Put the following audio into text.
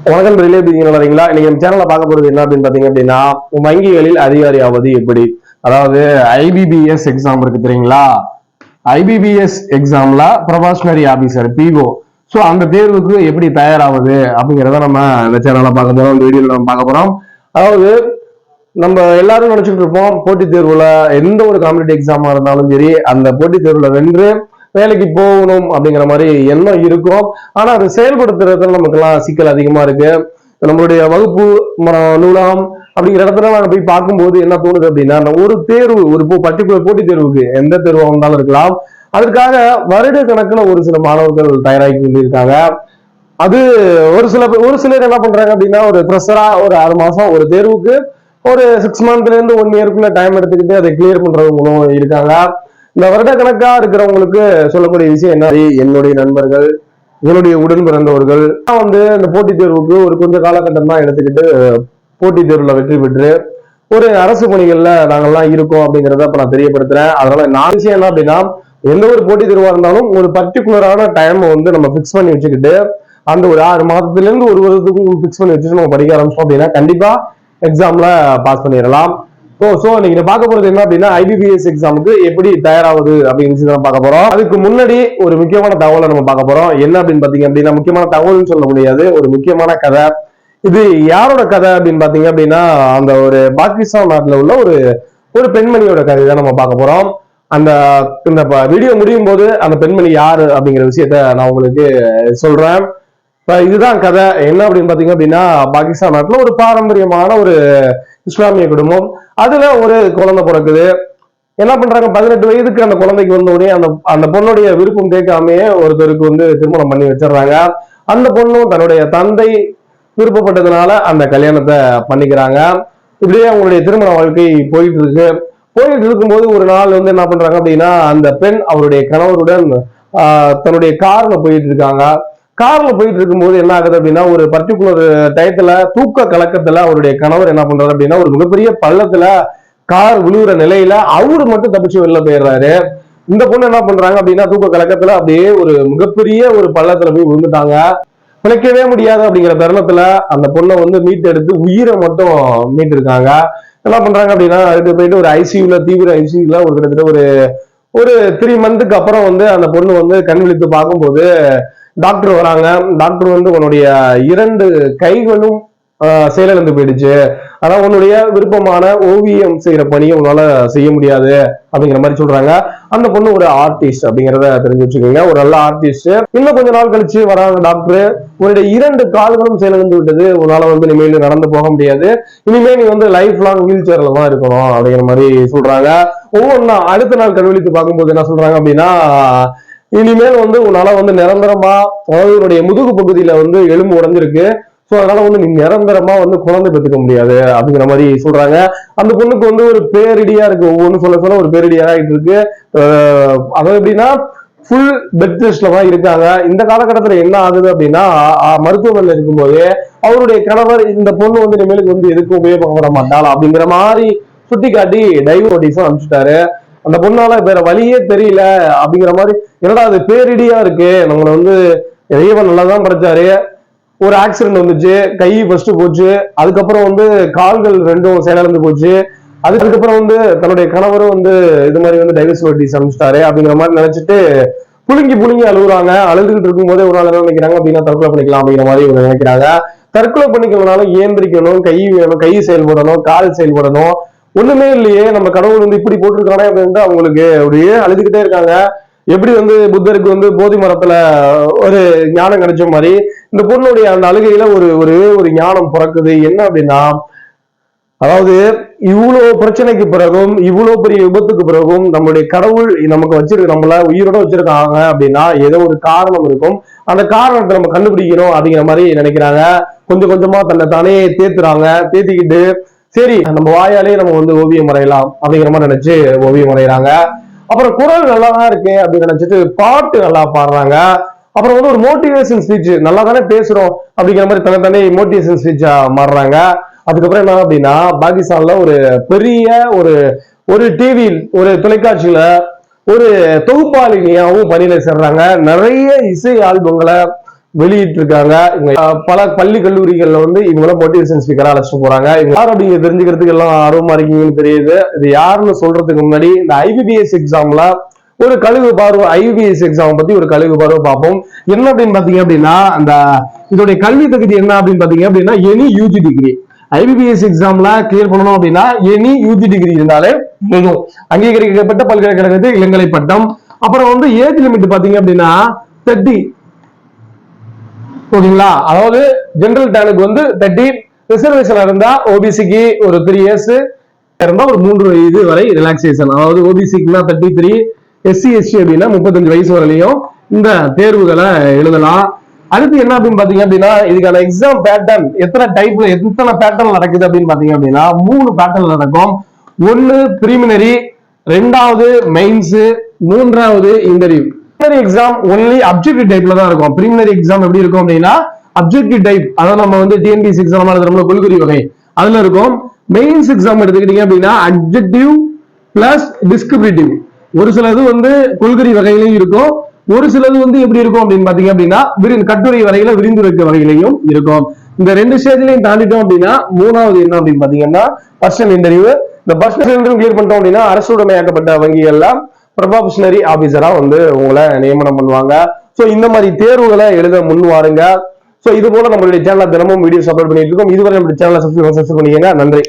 வணக்கம் ரிலேபிங்களா இன்னைக்கு நம்ம சேனல்ல பார்க்க போறது என்ன அப்படின்னு பாத்தீங்க அப்படின்னா வங்கிகளில் அதிகாரி ஆவது எப்படி. அதாவது ஐபிபிஎஸ் எக்ஸாம் இருக்கு தெரியுங்களா. ஐபிபிஎஸ் எக்ஸாம்ல ப்ரொபேஷனரி ஆபீசர் பிஓ ஸோ அந்த தேர்வுக்கு எப்படி தயாராகுது அப்படிங்கிறத நம்ம இந்த சேனல்ல பார்க்க போறோம். இந்த வீடியோல நம்ம பார்க்க போறோம். அதாவது நம்ம எல்லாரும் நினைச்சிட்டு இருப்போம் போட்டித் தேர்வுல எந்த ஒரு காம்படிட்டிவ் எக்ஸாமா இருந்தாலும் சரி அந்த போட்டித் தேர்வுல வென்று வேலைக்கு போகணும் அப்படிங்கிற மாதிரி எண்ணம் இருக்கும். ஆனா அதை செயல்படுத்துறதுல நமக்கு எல்லாம் சிக்கல் அதிகமா இருக்கு. நம்மளுடைய வகுப்பு நூலகம் அப்படிங்கிற இடத்துல நாங்க போய் பார்க்கும்போது என்ன தோணுது அப்படின்னா ஒரு தேர்வு ஒரு பர்டிகுலர் போட்டித் தேர்வுக்கு எந்த தேர்வாக இருந்தாலும் இருக்கலாம், அதற்காக வருட கணக்குல ஒரு சில மாணவர்கள் தயாராகி கொண்டிருக்காங்க. அது ஒரு சிலர் என்ன பண்றாங்க அப்படின்னா ஒரு ஃப்ரெஷரா ஒரு 6 மாசம் ஒரு தேர்வுக்கு ஒரு 6 மந்த்ல இருந்து 1 இயர்க்குள்ள டைம் எடுத்துக்கிட்டு அதை கிளியர் பண்றவங்களும் இருக்காங்க. இந்த வருட கணக்கா இருக்கிறவங்களுக்கு சொல்லக்கூடிய விஷயம் என்ன, என்னுடைய நண்பர்கள் என்னுடைய உடன் பிறந்தவர்கள் இந்த போட்டித் தேர்வுக்கு ஒரு கொஞ்ச காலகட்டம் தான் எடுத்துக்கிட்டு போட்டித் தேர்வுல வெற்றி பெற்று ஒரு அரசு பணிகள்ல நாங்கள்லாம் இருக்கோம் அப்படிங்கிறத இப்ப நான் தெரியப்படுத்துறேன். அதனால நான் விஷயம் என்ன அப்படின்னா எந்த ஒரு போட்டித் தேர்வா இருந்தாலும் ஒரு பர்டிகுலரான டைம் நம்ம பிக்ஸ் பண்ணி வச்சுக்கிட்டு அந்த ஒரு 6 மாதத்துல இருந்து ஒரு வருடத்துக்கும் பிக்ஸ் பண்ணி வச்சுட்டு நம்ம படிக்க ஆரம்பிச்சோம் அப்படின்னா கண்டிப்பா எக்ஸாம்ல பாஸ் பண்ணிடலாம். சோ நீங்க பார்க்க போறது என்ன அப்படின்னா ஐபிபிஎஸ் எக்ஸாமுக்கு எப்படி தயாராகுது அப்படின்னு பார்க்க போறோம். அதுக்கு முன்னாடி ஒரு முக்கியமான தகவலை நம்ம பார்க்க போறோம். என்ன அப்படின்னு பாத்தீங்க அப்படின்னா முக்கியமான தகவல்னு சொல்ல முடியாது, ஒரு முக்கியமான கதை. இது யாரோட கதை அப்படின்னு பாத்தீங்க அப்படின்னா அந்த ஒரு பாகிஸ்தான் நாட்டுல உள்ள ஒரு பெண்மணியோட கதை தான் நம்ம பார்க்க போறோம். இந்த வீடியோ முடியும் போது அந்த பெண்மணி யாரு அப்படிங்கிற விஷயத்த நான் உங்களுக்கு சொல்றேன். இதுதான் கதை. என்ன அப்படின்னு பாத்தீங்க அப்படின்னா பாகிஸ்தான் நாட்டுல ஒரு பாரம்பரியமான ஒரு இஸ்லாமிய குடும்பம், அதுல ஒரு குழந்தை பிறக்குது. என்ன பண்றாங்க, 18 வயதுக்கு அந்த குழந்தைக்கு வந்த உடனே அந்த பொண்ணுடைய விருப்பம் கேட்காமையே ஒருத்தருக்கு திருமணம் பண்ணி வச்சிடறாங்க. அந்த பொண்ணும் தன்னுடைய தந்தை விருப்பப்பட்டதுனால அந்த கல்யாணத்தை பண்ணிக்கிறாங்க. இப்படியே அவங்களுடைய திருமண வாழ்க்கை போயிட்டு இருக்கும்போது ஒரு நாள் என்ன பண்றாங்க அப்படின்னா அந்த பெண் அவருடைய கணவருடன் தன்னுடைய கார்ல போயிட்டு இருக்காங்க. கார்ல போயிட்டு இருக்கும்போது என்ன ஆகுது அப்படின்னா ஒரு பர்டிகுலர் டயத்துல தூக்க கலக்கத்துல அவருடைய கணவர் என்ன பண்றாரு அப்படின்னா ஒரு மிகப்பெரிய பள்ளத்துல கார் விழுகிற நிலையில அவரு மட்டும் தப்பிச்சு வெளில போயிடுறாரு. இந்த பொண்ணு என்ன பண்றாங்க அப்படின்னா தூக்க கலக்கத்துல அப்படியே ஒரு மிகப்பெரிய ஒரு பள்ளத்துல போய் விழுந்துட்டாங்க. பிழைக்கவே முடியாது அப்படிங்கிற தருணத்துல அந்த பொண்ணை மீட்டு எடுத்து உயிரை மட்டும் மீட்டு இருக்காங்க. என்ன பண்றாங்க அப்படின்னா அதுக்கு போயிட்டு ஒரு ஐசியூல தீவிர ஐசியூல ஒரு கிட்டத்தட்ட ஒரு 3 மந்த்துக்கு அப்புறம் அந்த பொண்ணு கண் விழித்து பார்க்கும்போது டாக்டர் வராங்க. டாக்டர் உன்னுடைய 2 கைகளும் செயலிழந்து போயிடுச்சு, ஆனா உன்னுடைய விருப்பமான ஓவியம் செய்யற பணியை உன்னால செய்ய முடியாது அப்படிங்கிற மாதிரி சொல்றாங்க. அந்த பொண்ணு ஒரு ஆர்டிஸ்ட் அப்படிங்கிறத தெரிஞ்சு வச்சுக்கோங்க, ஒரு நல்ல ஆர்டிஸ்ட். இன்னும் கொஞ்ச நாள் கழிச்சு வராங்க டாக்டர், உன்னுடைய 2 கால்களும் செயலிழந்து விட்டது, உன்னால இனிமேல் நடந்து போக முடியாது, இனிமே நீ லைஃப் லாங் வீல் சேர்ல தான் இருக்கணும் அப்படிங்கிற மாதிரி சொல்றாங்க. ஒவ்வொன்னா அடுத்த நாள் கண்விழித்து பார்க்கும்போது என்ன சொல்றாங்க அப்படின்னா இனிமேல் உன்னால நிரந்தரமா உன்னுடைய முதுகு பகுதியில எலும்பு உடைஞ்சிருக்கு, சோ அதனால நீ நிரந்தரமா குழந்தை பெற்றுக்க முடியாது அப்படிங்கிற மாதிரி சொல்றாங்க. அந்த பொண்ணுக்கு ஒரு பேரிடியா இருக்கு, ஒவ்வொன்னு சொல்ல ஒரு பேரிடியா ஆகிட்டு இருக்கு. அதாவது எப்படின்னா ஃபுல் பெட் ரெஸ்ட்ல தான் இருக்காங்க. இந்த காலகட்டத்துல என்ன ஆகுது அப்படின்னா மருத்துவமனையில் இருக்கும்போது அவருடைய கணவர் இந்த பொண்ணு இனிமேலுக்கு எதுக்கும் உபயோகப்பட மாட்டாள் அப்படிங்கிற மாதிரி சுட்டி காட்டி டைவ் நோட்டீஸும் அனுப்பிச்சுட்டாரு. அந்த பொண்ணால வேற வழியே தெரியல அப்படிங்கிற மாதிரி, என்னடா அது பேரிடியா இருக்கு, நம்மளை இறைவன் நல்லாதான் படைச்சாரு, ஒரு ஆக்சிடென்ட் வந்துச்சு, கை ஃபர்ஸ்ட் போச்சு, அதுக்கப்புறம் கால்கள் 2ம் செயலிழந்து போச்சு, அதுக்கப்புறம் தன்னுடைய கணவரும் இது மாதிரி டைவர்ஸ் நோட்டீஸ் அனுப்பிச்சிட்டாரு அப்படிங்கிற மாதிரி நினைச்சிட்டு புழுங்கி அழுகுறாங்க. அழுதுகிட்டு இருக்கும் போதே ஒரு நாள் என்ன நினைக்கிறாங்க அப்படின்னா தற்கொலை பண்ணிக்கலாம் அப்படிங்கிற மாதிரி இவங்க நினைக்கிறாங்க. தற்கொலை பண்ணிக்கிறதுனால ஏந்திரிக்கணும், கை வேணும், கை செயல்படணும், கால் செயல்படணும், ஒண்ணுமே இல்லையே, நம்ம கடவுள் இப்படி போட்டிருக்கானே அப்படின்ட்டு அவங்களுக்கு அப்படியே அழுதுகிட்டே இருக்காங்க. எப்படி புத்தருக்கு போதி மரத்துல ஒரு ஞானம் கிடைச்ச மாதிரி இந்த பொண்ணுடைய அந்த அழுகையில ஒரு ஞானம் பிறக்குது. என்ன அப்படின்னா அதாவது இவ்வளவு பிரச்சனைக்கு பிறகும் இவ்வளவு பெரிய விபத்துக்கு பிறகும் நம்மளுடைய கடவுள் நமக்கு நம்மள உயிரோட வச்சிருக்காங்க அப்படின்னா ஏதோ ஒரு காரணம் இருக்கும். அந்த காரணத்தை நம்ம கண்டுபிடிக்கணும் அப்படிங்கிற மாதிரி நினைக்கிறாங்க. கொஞ்சம் கொஞ்சமா தன்னை தானே தேத்திக்கிட்டு சரி நம்ம வாயாலே நம்ம ஓவியம் வரையலாம் அப்படிங்கிற மாதிரி நினைச்சு ஓவியம் வரைகிறாங்க. அப்புறம் குரல் நல்லாதான் இருக்கு அப்படின்னு நினைச்சிட்டு பாட்டு நல்லா பாடுறாங்க. அப்புறம் ஒரு மோட்டிவேஷன் ஸ்பீச், நல்லா தானே பேசுறோம் அப்படிங்கிற மாதிரி தன்னை மோட்டிவேஷன் ஸ்பீச்சா மாறுறாங்க. அதுக்கப்புறம் என்ன அப்படின்னா பாகிஸ்தான்ல ஒரு பெரிய ஒரு டிவி ஒரு தொலைக்காட்சியில ஒரு தொகுப்பாளினியாவும் பணியில சேர்றாங்க. நிறைய இசை ஆல்பங்களை வெளியிட்டு இருக்காங்க. பல பள்ளி கல்லூரிகள்ல வந்து இவங்கள மோட்டிவேஷன் ஸ்பீக்கரா அழைச்சிட்டு போறாங்க. இவங்க யார் அப்படிங்க தெரிஞ்சுக்கிறதுக்கு எல்லாம் ஆர்வமா இருக்கீங்கன்னு தெரியுது. இது யாருன்னு சொல்றதுக்கு முன்னாடி இந்த ஐபிபிஎஸ் எக்ஸாம்ல ஒரு கழுகு பார்வை, ஐபிபிஎஸ் எக்ஸாம் பத்தி ஒரு கழுகு பார்வை பார்ப்போம். என்ன அப்படின்னு பாத்தீங்க அப்படின்னா, அந்த இதோடைய கல்வி தகுதி என்ன அப்படின்னு பாத்தீங்க அப்படின்னா, எனி யூஜி டிகிரி ஐபிபிஎஸ் எக்ஸாம்ல கிளியர் பண்ணணும் அப்படின்னா எனி யூஜி டிகிரி இருந்தாலே போதும். அங்கீகரிக்கப்பட்ட பல்கலைக்கழகத்தில் இளங்கலை பட்டம். அப்புறம் வந்து ஏஜ் லிமிட் பாத்தீங்க அப்படின்னா 30. ஓகேங்களா? அதாவது ஜெனரல் டேனுக்கு வந்து 30, ரிசர்வேஷன் இருந்தா ஓபிசிக்கு ஒரு 3 இயர்ஸ் இருந்தா ஒரு 3 வயது வரை ரிலாக்ஸேஷன். அதாவது ஓபிசிக்குனா 33, எஸ்சி எஸ்டி அப்படின்னா 35 வயசு வரையிலையும் இந்த தேர்வுகளை எழுதலாம். அடுத்து என்ன அப்படின்னு பாத்தீங்க அப்படின்னா, இதுக்கான எக்ஸாம் பேட்டர்ன் எத்தனை டைப்ல எத்தனை பேட்டர்ன் நடக்குது அப்படின்னு பாத்தீங்க அப்படின்னா 3 பேட்டர்ன் நடக்கும். ஒன்னு பிரிமினரி, 2வது மெயின்ஸ், 3வது இன்டர்வியூ. எக்ஸாம் ஒன்லி அப்ஜெக்டிவ் டைப்ல தான் இருக்கும். பிரிமினரி எக்ஸாம் எப்படி இருக்கும் அப்படின்னா அப்ஜெக்டிவ் டைப், அதாவது நம்ம வந்து டிஎன்பிஎஸ்சி எக்ஸாம் எழுதுறோம்ல கொள்குறி வகை, அதுல இருக்கும். மெயின்ஸ் எக்ஸாம் எடுத்துக்கிட்டீங்க அப்படின்னா அப்ஜெக்டிவ் பிளஸ் டிஸ்கிரிப்டிவ். ஒரு சிலது வந்து கொள்குறி வகையிலையும் இருக்கும், ஒரு சிலது வந்து எப்படி இருக்கும் அப்படின்னு பாத்தீங்க அப்படின்னா கட்டுரை வரையில விரிந்துரைக்க வகையிலையும் இருக்கும். இந்த 2 ஸ்டேஜ்லையும் தாண்டிட்டோம் அப்படின்னா 3வது என்ன அப்படின்னு பாத்தீங்கன்னா பர்சனல் இன்டர்வியூ. இந்த பர்சனல் இன்டர்வியூ கிளியர் பண்ணிட்டோம் அப்படின்னா அரசுடைமையாக்கப்பட்ட வங்கிகள்லாம் ப்ரொபஷனரி ஆபீசரா வந்து உங்களை நியமனம் பண்ணுவாங்க. சோ இந்த மாதிரி தேர்வுகளை எழுத முன் வாருங்க. சோ இது போல நம்மளுடைய சேனல்ல தினமும் வீடியோஸ் அப்லோட் பண்ணிட்டு இருக்கோம். இதுவரை நம்ம சேனலை சப்ஸ்கிரைப் பண்ணிக்கங்க. நன்றி.